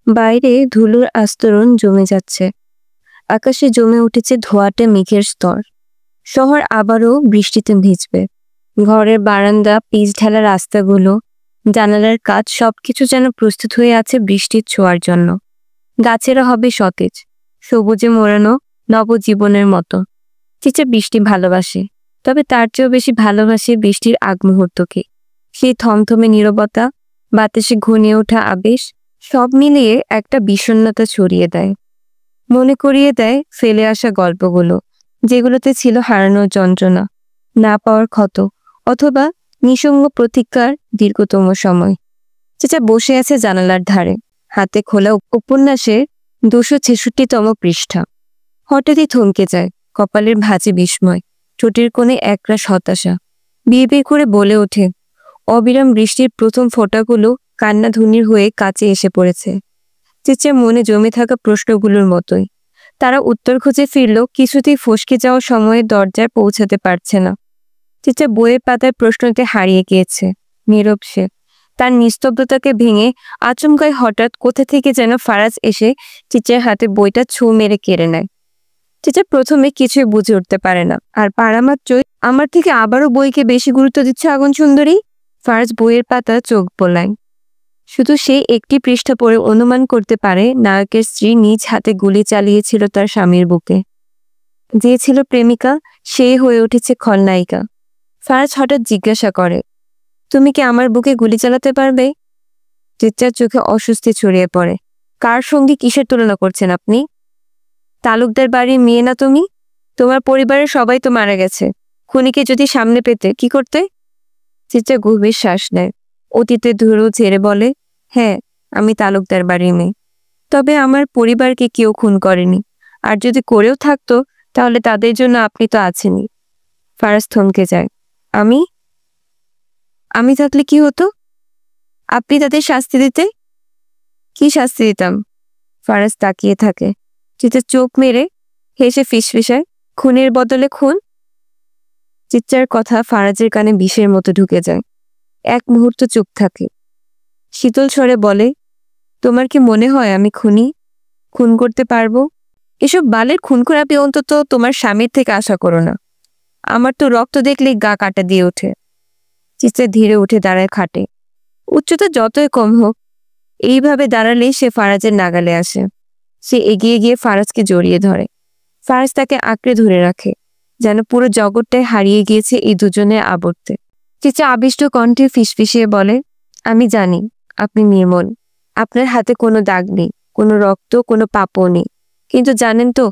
বাইরে ধুলোর আস্তরণ জমে যাচ্ছে। আকাশে জমে উঠেছে ধোঁয়াটে মেঘের স্তর। শহর আবারও বৃষ্টিতে ভিজবে। ঘরের বারান্দা, পিচ ঢালা রাস্তাগুলো, জানালার কাচ সবকিছু যেন প্রস্তুত হয়ে আছে বৃষ্টির ছোঁয়ার জন্য। গাছেরা হবে সতেজ, সবুজে মোড়ানো নবজীবনের মতো। চিচা বৃষ্টি ভালোবাসে, তবে তার চেয়েও বেশি ভালোবাসে বৃষ্টির আগ মুহূর্তকে। সেই থমথমে নীরবতা, বাতাসে ঘনিয়ে ওঠা আবেশ, সব মিলিয়ে একটা বিষণ্ণতা ছড়িয়ে দেয়। মনে করিয়ে দেয় ফেলে আসা গল্পগুলো, যেগুলোতে ছিল হারানোর যন্ত্রণা, না পাওয়ার ক্ষত, অথবা নিঃসঙ্গ প্রতীক্ষার দীর্ঘতম সময়। চেঁচা বসে আছে জানালার ধারে, হাতে খোলা উপন্যাসের 266তম পৃষ্ঠা। হঠাৎই থমকে যায়, কপালের ভাঁজে বিস্ময়, ঠোঁটের কোণে একরাশ হতাশা। বিড়বিড় করে বলে ওঠে, অবিরাম বৃষ্টির প্রথম ফোঁটাগুলো কান্নাধুনির হয়ে কাছে এসে পড়েছে। চেঁচার মনে জমে থাকা প্রশ্নগুলোর মতোই। তারা উত্তর খুঁজে ফিরল, কিছুতেই ফসকে যাওয়ার সময়ে দরজায় পৌঁছাতে পারছে না। চেঁচা বইয়ের পাতায় প্রশ্নতে হারিয়ে গিয়েছে। নীরব সে। তার নিস্তব্ধতাকে ভেঙে আচমকাই হঠাৎ কোথা থেকে যেন ফারাজ এসে চিচার হাতে বইটা ছু মেরে কেড়ে নেয়। চিচা প্রথমে কিছুই বুঝে উঠতে পারে না, আর পারা মাত্রই, আমার থেকে আবারও বইকে বেশি গুরুত্ব দিচ্ছে আগুন সুন্দরী। ফারাজ বইয়ের পাতা চোখ বোলায়। শুধু সে একটি পৃষ্ঠা পড়ে অনুমান করতে পারে নায়কের স্ত্রী নিজ হাতে গুলি চালিয়েছিল তার স্বামীর বুকে। যে ছিল প্রেমিকা, সে হয়ে উঠেছে খলনায়িকা। ফারাজ হঠাৎ জিজ্ঞাসা করে, তুমি কি আমার বুকে গুলি চালাতে পারবে? চিচ্চার চোখে অস্বস্তি ছড়িয়ে পড়ে। কার সঙ্গে কিসের তুলনা করছেন আপনি? তালুকদার বাড়ির মেয়ে না তুমি? তোমার পরিবারের সবাই তো মারা গেছে। খুনিকে যদি সামনে পেতে কি করতে? চিচ্চা গভীর শ্বাস নেয়, অতীতে ধুলো ঝেড়ে বলে, হ্যাঁ, আমি তালুকদার বাড়ির মেয়ে। তবে আমার পরিবারকে কেউ খুন করেনি, আর যদি করেও থাকতো তাহলে তাদের জন্য আপনি তো আছেনই। ফারাজ থমকে যায়। আমি আমি থাকলে কি হতো? আপনি তাদের শাস্তি দিতে? কি শাস্তি দিতাম? ফারাজ তাকিয়ে থাকে। চিচ্চা চোখ মেরে হেসে ফিসফিসায়, খুনের বদলে খুন? চিচ্চার কথা ফারাজের কানে বিষের মতো ঢুকে যায়। এক মুহূর্ত চুপ থাকে। শীতল স্বরে বলে, তোমার কি মনে হয় আমি খুন করতে পারবো? এসব বালের খুন খোরাপি অন্তত তোমার স্বামীর থেকে আশা করো না। আমার তো রক্ত দেখলেই গা কাটা দিয়ে ওঠে। চিচ্চা ধীরে উঠে দাঁড়ায় খাটে। উচ্চতা যতই কম হোক, এইভাবে দাঁড়ালেই সে ফারাজের নাগালে আসে। সে এগিয়ে গিয়ে ফারাজকে জড়িয়ে ধরে। ফারাজ তাকে আঁকড়ে ধরে রাখে, যেন পুরো জগৎটাই হারিয়ে গিয়েছে এই দুজনের আবর্তে। চিচা আবিষ্ট কণ্ঠে ফিসফিসিয়ে বলে, আমি জানি আপনি নির্মল। আপনার হাতে কোনো দাগ নেই, কোনো রক্ত, কোনো পাপও নেই। কিন্তু জানেন তো,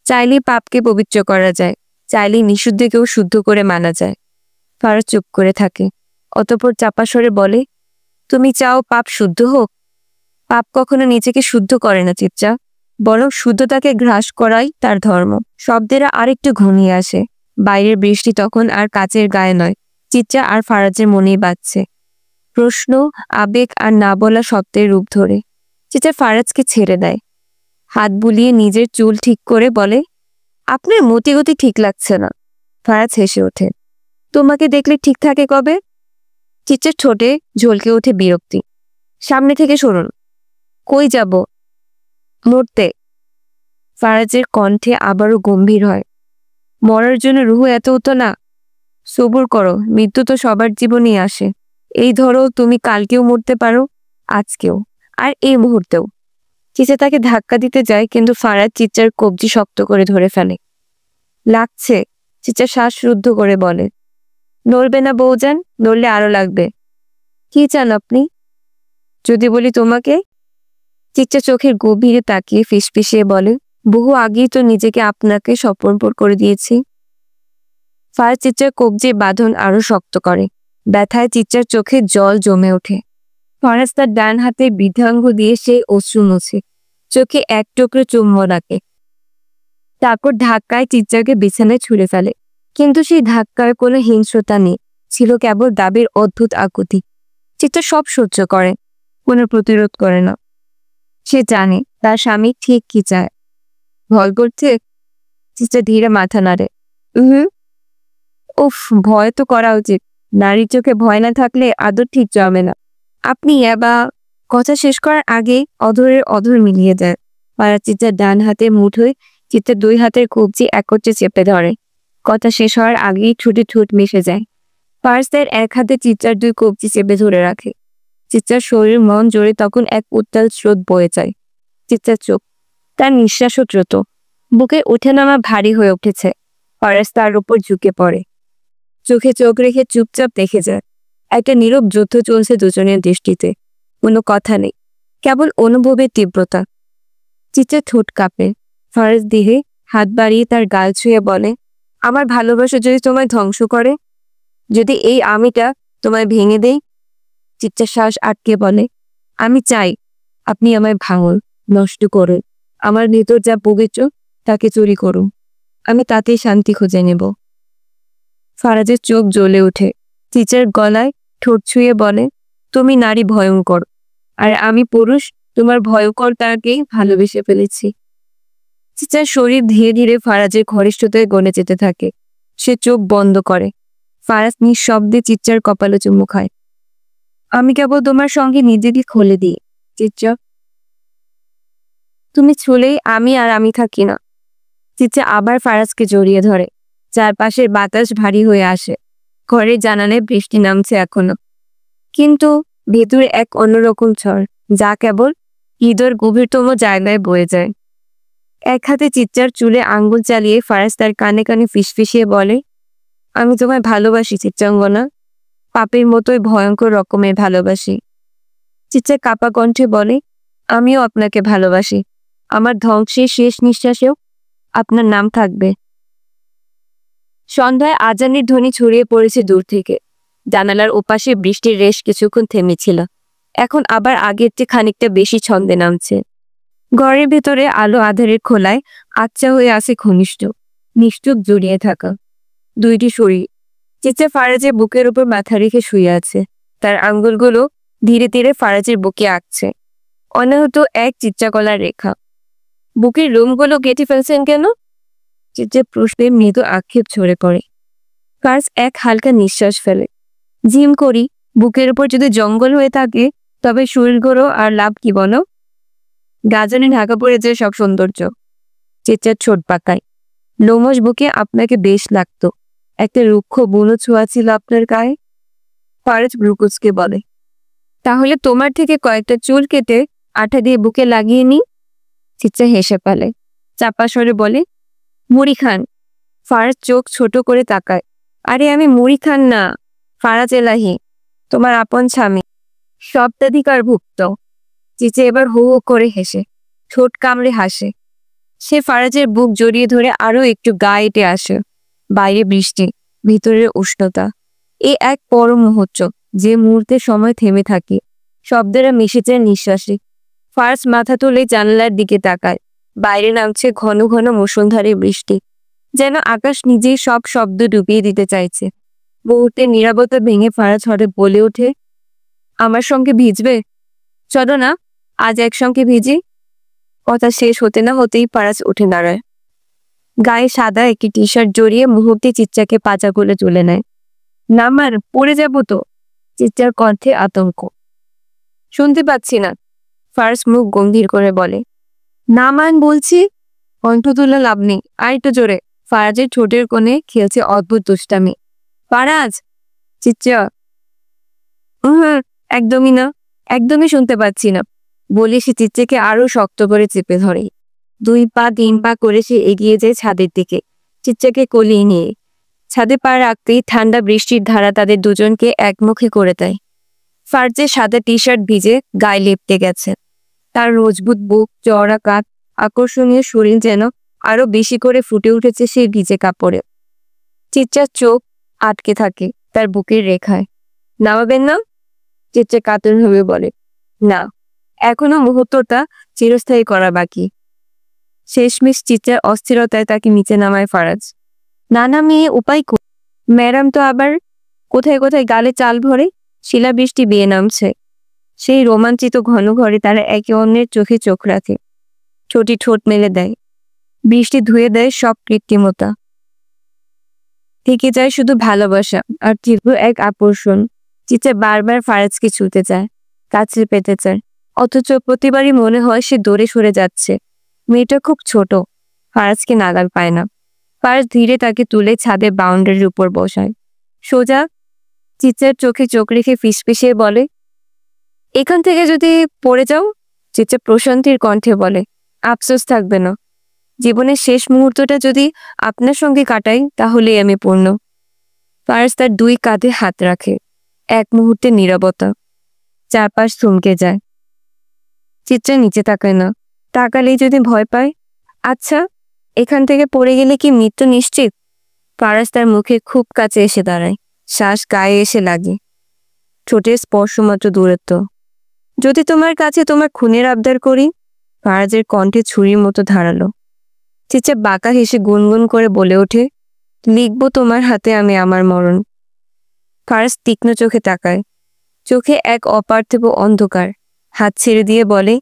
চাইলেই পাপকে পবিত্র করা যায়, চাইলেই নিষিদ্ধকেও শুদ্ধ করে মানা যায়। ফারাজ চুপ করে থাকে, অতঃপর চাপা স্বরে বলে, তুমি চাও পাপ শুদ্ধ হোক? পাপ কখনো নিজেকে শুদ্ধ করে না চিচ্চা, বরং শুদ্ধতাকে গ্রাস করাই তার ধর্ম। শব্দেরা আরেকটু ঘনিয়ে আসে। বাইরের বৃষ্টি তখন আর কাচের গায়ে নয়, চিচ্চা আর ফারাজের মনেই বাজছে। প্রশ্ন, আবেগ আর না বলা শব্দের রূপ ধরে। চিচ্চা ফারাজকে ছেড়ে দেয়, হাত বুলিয়ে নিজের চুল ঠিক করে বলে, আপনার মতিগতি ঠিক লাগছে না। ফারাজ হেসে ওঠে, তোমাকে দেখলে ঠিক থাকে কবে? চিচ্চার ঠোঁটে ঝলকে ওঠে বিরক্তি। সামনে থেকে সরুন। কই যাব? মরতে। ফারাজের কণ্ঠে আবারও গম্ভীর হয়। মরার জন্য রুহু এত হতো না? সবুর করো, মৃত্যু তো সবার জীবনেই আসে। এই ধরো, তুমি কালকেও মরতে পারো, আজকেও, আর এই মুহূর্তেও। চিচা তাকে ধাক্কা দিতে যায়, কিন্তু ফারাজ চিচ্চার কবজি শক্ত করে ধরে ফেলে। লাগছে। চিচা শ্বাস রুদ্ধ করে বলে, নড়বে না বউজান, নড়লে আরো লাগবে। কি চান আপনি? যদি বলি তোমাকে? চিচ্চা চোখের গভীরে তাকিয়ে ফিসফিসিয়ে বলে, বহু আগেই তো নিজেকে আপনাকে সমর্পণ করে দিয়েছি। ফারাজ চিচ্চার কবজির বাঁধন আরো শক্ত করে। ব্যথায় চিচ্চার চোখে জল জমে ওঠে। ফারাজ তার ডান হাতে বৃদ্ধাঙ্গ দিয়ে সেই অশ্রু মুছে, চোখে এক টুকরো চুম্বন আঁকে। তারপর ধাক্কায় চিচ্চাকে বিছানায় ছুঁড়ে ফেলে। কিন্তু সেই ধাক্কার কোনো হিংস্রতা নেই, ছিল কেবল দাবির অদ্ভুত আকুতি। চিত্তা সব সহ্য করে, কোনো প্রতিরোধ করে না। সে জানে তার স্বামী ঠিক কি চায়। ভয় করছে? চিত্তা ধীরে মাথা নাড়ে। উফ, ভয় তো করা উচিত। নারীর চোখে ভয় না থাকলে আদর ঠিক জমে না। আপনি কথা শেষ করার আগেই অধরের অধর মিলিয়ে দেয়। ফারাজ চিত্রার ডান হাতের মুঠোয় চিত্রার 2 হাতের কবজি একত্রে চেপে ধরে। কথা শেষ হওয়ার আগেই ঠোঁটে ঠোঁট মিশে যায়। ফারাজ তার এক হাতে চিত্রার 2 কবজি চেপে ধরে রাখে। চিত্রার শরীর মন জোরে তখন এক উত্তাল স্রোত বয়ে যায়। চিত্রার চোখ, তার নিঃশ্বাসও দ্রুত। বুকে উঠে নামা ভারী হয়ে উঠেছে। ফারাজ তার উপর ঝুঁকে পড়ে, চোখে চোখ রেখে চুপচাপ দেখে যায়। একটা নীরব যুদ্ধ চলছে দুজনের দৃষ্টিতে। কোনো কথা নেই, কেবল অনুভবের তীব্রতা। চিত্রার ঠোঁট কাঁপে। ফারাজ দেহে হাত বাড়িয়ে তার গাল ছুঁয়ে বলে, আমার ভালোবাসা যদি তোমায় ধ্বংস করে, যদি এই আমিটা তোমায় ভেঙে দেই। চিত্রার শ্বাস আটকে বলে, আমি চাই আপনি আমায় ভাঙুন, নষ্ট করুন, আমার ভেতর যা পবিত্র তাকে চুরি করুন, আমি তাতেই শান্তি খুঁজে নেব। ফারাজের চোখ জ্বলে ওঠে। চিত্রার গলায় ঠোঁট ছুঁয়ে বলে, তুমি নারী ভয়ঙ্কর, আর আমি পুরুষ তোমার ভয়ঙ্করতাকেই ভালোবেসে ফেলেছি। চিত্রার শরীর ধীরে ধীরে ফারাজের ঘনিষ্ঠতায় গনে যেতে থাকে। সে চোখ বন্ধ করে। ফারাজ নিঃশব্দে চিত্রার কপালে চুমু খায়। আমি কেবল তোমার সঙ্গে নিজেকে খুলে দিই চিত্রা, তুমি ছুলেই আমি আর আমি থাকি না। চিত্রা আবার ফারাজকে জড়িয়ে ধরে। চারপাশের বাতাস ভারী হয়ে আসে। ঘরের জানালায় বৃষ্টি নামছে এখনো, কিন্তু ভেতরে এক অন্যরকম ঝড়, যা কেবল হৃদয়ের গভীরতম জায়গায় বয়ে যায়। এক হাতে চিত্রার চুলে আঙ্গুল চালিয়ে ফারাজ তার কানে কানে ফিসফিসিয়ে বলে, আমি তোমায় ভালোবাসি চিত্রাঙ্গনা, পাপের মতোই ভয়ঙ্কর রকমের ভালোবাসি। চিত্রা কাপা কণ্ঠে বলে, আমিও আপনাকে ভালোবাসি, আমার ধ্বংসের শেষ নিঃশ্বাসেও আপনার নাম থাকবে। সন্ধ্যায় আজানের ধ্বনি ছড়িয়ে পড়েছে দূর থেকে। জানালার ওপাশে বৃষ্টির রেশ কিছুক্ষণ থেমেছিল, এখন আবার আগের চেয়ে খানিকটা বেশি ছন্দে নামছে। ঘরের ভেতরে আলো আধারের খোলায় আচ্ছা হয়ে আছে ঘনিষ্ঠ, নিষ্ঠুপ জড়িয়ে থাকা দুইটি শরীর। চিত্রা ফারাজের বুকের উপর মাথা রেখে শুয়ে আছে। তার আঙ্গুলগুলো ধীরে ধীরে ফারাজের বুকে আঁকছে, অনাহত এক চিত্রাকলার রেখা। বুকের রুমগুলো কেটে ফেলছেন কেন? চিত্রের প্রশ্নে মৃদু আক্ষেপ ঝরে পড়ে। ফারাজ এক হালকা নিঃশ্বাস ফেলে। জিম করি, বুকের উপর যদি জঙ্গল হয়ে থাকে তবে শরীরগুলো আর লাভ কি বলো? গাজনে ঢাকা পড়ে যায় সব সৌন্দর্য। চিত্রার ছোট পাকায়, লোমশ বুকে আপনাকে বেশ লাগতো, একটা রুক্ষ বুনো ছোঁয়া ছিল আপনার গায়ে। ফারাজ ব্রুকুচকে বলে, তাহলে তোমার থেকে কয়েকটা চুল কেটে আঠা দিয়ে বুকে লাগিয়ে নি। চিত্রা হেসে ফেলে, চাপা স্বরে বলে, মুড়ি খান। ফারাজ চোখ ছোট করে তাকায়, আরে আমি মুড়ি খান না, ফারাজ এলাহি, তোমার আপন স্বামী, সপ্তাধিকারভুক্ত। চিচে এবার হু হু করে হেসে, ঠোঁট কামড়ে হাসে। সে ফারাজের বুক জড়িয়ে ধরে আরো একটু গা এঁটে আসে। বাইরে বৃষ্টি, ভিতরের উষ্ণতা। এ এক পরম মুহূর্ত, যে মুহূর্তে সময় থেমে থাকে, শব্দেরা মিশে যায় নিঃশ্বাসে। ফারাজ মাথা তুলে জানালার দিকে তাকায়। বাইরে নামছে ঘন ঘন মুষলধারে বৃষ্টি, যেন আকাশ নিজেই সব শব্দ ডুবিয়ে দিতে চাইছে। মুহূর্তের নীরবতা ভেঙে ফারাজ হঠাৎ বলে ওঠে, আমার সঙ্গে ভিজবে? চলো না, আজ একসঙ্গে ভিজি। কথা শেষ হতে না হতেই ফারাজ উঠে দাঁড়ায়। গায়ে সাদা একটি টি শার্ট জড়িয়ে মুহূর্তে চিত্রাকে পাচাগুলো তুলে নেয়। নামার, পড়ে যাব তো। চিত্রার কণ্ঠে আতঙ্ক। শুনতে পাচ্ছি না, ফারাজ মুখ গম্ভীর করে বলে। নামান বলছি। কণ্ঠ তুলে লাভ নেই, আর একটু জোরে। ফারাজের ঠোঁটের কোণে খেলছে অদ্ভুত দুষ্টামি। ফারাজ! চিত্রা, একদমই না, একদমই শুনতে পাচ্ছি না বলে সে চিত্রাকে আরো শক্ত করে চেপে ধরে। 2 পা 3 পা করে সে এগিয়ে যায় ছাদের দিকে, চিত্রাকে কোলিয়ে নিয়ে। ছাদে পা রাখতেই ঠান্ডা বৃষ্টির ধারা তাদের দুজনকে একমুখী করে দেয়। ফারাজের সাদা টি শার্ট ভিজে গায়ে লেপটে গেছে। তার মজবুত বুক, চওড়া কাঁধ, আকর্ষণীয় শরীর যেন আরো বেশি করে ফুটে উঠেছে সেই ভিজে কাপড়ে। চিত্রার চোখ আটকে থাকে তার বুকের রেখায়। নামাবেন না? চিত্রা কাতরভাবে বলে, না, এখনো মুহূর্তটা চিরস্থায়ী করা বাকি। শেষমেশ চিত্রার অস্থিরতায় তাকে নিচে নামায় ফারাজ। না নামিয়ে উপায় কই? ম্যাডাম তো আবার কোথায় কোথায় গালে চাল ভরে। শিলাবৃষ্টি বেয়ে নামছে। সেই রোমাঞ্চিত ঘন ঘরে তারা একে অন্যের চোখে চোখ রাখে। ছোটি ঠোঁট মেলে দেয়। বৃষ্টি ধুয়ে দেয় সব কৃত্রিমতা। থেকে যায় শুধু ভালোবাসা আর তীব্র এক আকর্ষণ। চিত্রা বারবার ফারাজকে ছুঁতে চায়, কাছে পেতে চায়, অথচ প্রতিবারই মনে হয় সে দৌড়ে সরে যাচ্ছে। মেয়েটা খুব ছোট, ফারাজকে নাগাল পায় না। ফারাজ ধীরে তাকে তুলে ছাদে বাউন্ডারির উপর বসায়। সোজা চিত্রার চোখে চোখ রেখে ফিসফিসিয়ে বলে, এখান থেকে যদি পড়ে যাও? চিত্রা প্রশান্তির কণ্ঠে বলে, আফসোস থাকবে না। জীবনের শেষ মুহূর্তটা যদি আপনার সঙ্গে কাটাই তাহলেই আমি পূর্ণ। ফারাজ তার দুই কাঁধে হাত রাখে। এক মুহূর্তে নীরবতা, চারপাশ থমকে যায়। চিত্রা নিচে তাকায় না, তাকালেই যদি ভয় পায়। আচ্ছা, এখান থেকে পড়ে গেলে কি মৃত্যু নিশ্চিত? ফারাজ তার মুখে খুব কাছে এসে দাঁড়ায়, শ্বাস গায়ে এসে লাগে, ঠোঁটের স্পর্শমাত্র দূরত্ব। যদি তোমার কাছে তোমার খুনের আবদার করি? ফারাজের কণ্ঠে ছুরির মতো ধারালো। চিত্রা বাঁকা হেসে গুনগুন করে বলে ওঠে, লিখবো তোমার হাতে আমি আমার মরণ। ফারাজ তীক্ষ্ণ চোখে তাকায়, চোখে এক অপার্থিব অন্ধকার। হাত ছেড়ে দিয়ে বলে,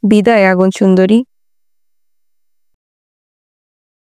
বিদায় আগুন সুন্দরী।